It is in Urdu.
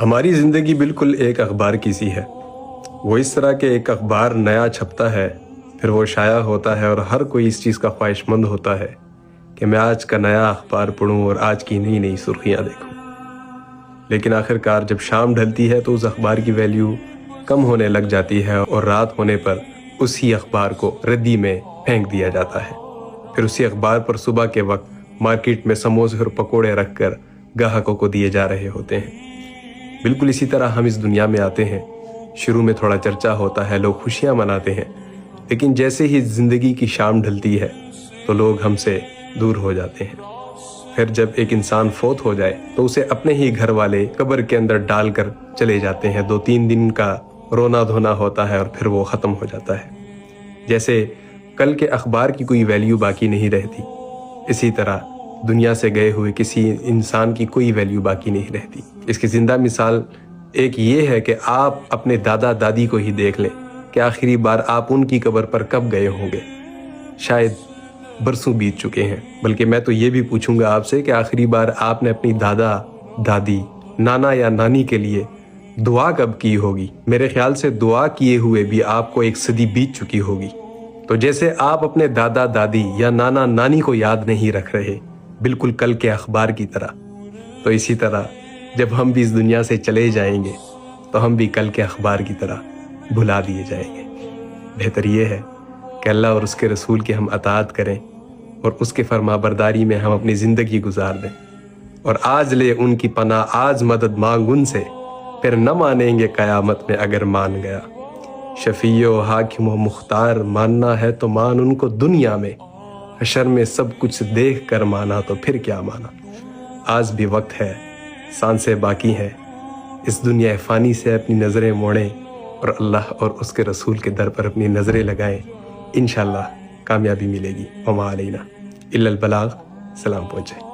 ہماری زندگی بالکل ایک اخبار کی سی ہے۔ وہ اس طرح کہ ایک اخبار نیا چھپتا ہے، پھر وہ شائع ہوتا ہے اور ہر کوئی اس چیز کا خواہش مند ہوتا ہے کہ میں آج کا نیا اخبار پڑھوں اور آج کی نئی نئی سرخیاں دیکھوں۔ لیکن آخرکار جب شام ڈھلتی ہے تو اس اخبار کی ویلیو کم ہونے لگ جاتی ہے اور رات ہونے پر اسی اخبار کو ردی میں پھینک دیا جاتا ہے۔ پھر اسی اخبار پر صبح کے وقت مارکیٹ میں سموسے اور پکوڑے رکھ کر گاہکوں کو دیے جا رہے ہوتے ہیں۔ بالکل اسی طرح ہم اس دنیا میں آتے ہیں، شروع میں تھوڑا چرچا ہوتا ہے، لوگ خوشیاں مناتے ہیں، لیکن جیسے ہی زندگی کی شام ڈھلتی ہے تو لوگ ہم سے دور ہو جاتے ہیں۔ پھر جب ایک انسان فوت ہو جائے تو اسے اپنے ہی گھر والے قبر کے اندر ڈال کر چلے جاتے ہیں۔ 2-3 دن کا رونا دھونا ہوتا ہے اور پھر وہ ختم ہو جاتا ہے۔ جیسے کل کے اخبار کی کوئی ویلیو باقی نہیں رہتی، اسی طرح دنیا سے گئے ہوئے کسی انسان کی کوئی ویلیو باقی نہیں رہتی۔ اس کی زندہ مثال ایک یہ ہے کہ آپ اپنے دادا دادی کو ہی دیکھ لیں کہ آخری بار آپ ان کی قبر پر کب گئے ہوں گے۔ شاید برسوں بیت چکے ہیں۔ بلکہ میں تو یہ بھی پوچھوں گا آپ سے کہ آخری بار آپ نے اپنی دادا دادی نانا یا نانی کے لیے دعا کب کی ہوگی؟ میرے خیال سے دعا کیے ہوئے بھی آپ کو 1 صدی بیت چکی ہوگی۔ تو جیسے آپ اپنے دادا دادی یا نانا نانی کو یاد نہیں رکھ رہے، بالکل کل کے اخبار کی طرح، تو اسی طرح جب ہم بھی اس دنیا سے چلے جائیں گے تو ہم بھی کل کے اخبار کی طرح بھلا دیے جائیں گے۔ بہتر یہ ہے کہ اللہ اور اس کے رسول کی ہم اطاعت کریں اور اس کے فرما برداری میں ہم اپنی زندگی گزار دیں، اور آج لے ان کی پناہ، آج مدد مانگ ان سے، پھر نہ مانیں گے قیامت میں اگر مان گیا۔ شفیع و حاکم و مختار ماننا ہے تو مان ان کو دنیا میں، حشر میں سب کچھ دیکھ کر مانا تو پھر کیا مانا۔ آج بھی وقت ہے، سانسیں باقی ہیں، اس دنیا فانی سے اپنی نظریں موڑیں اور اللہ اور اس کے رسول کے در پر اپنی نظریں لگائیں۔ انشاءاللہ کامیابی ملے گی۔ وما علینا الا البلاغ۔ سلام پہنچے۔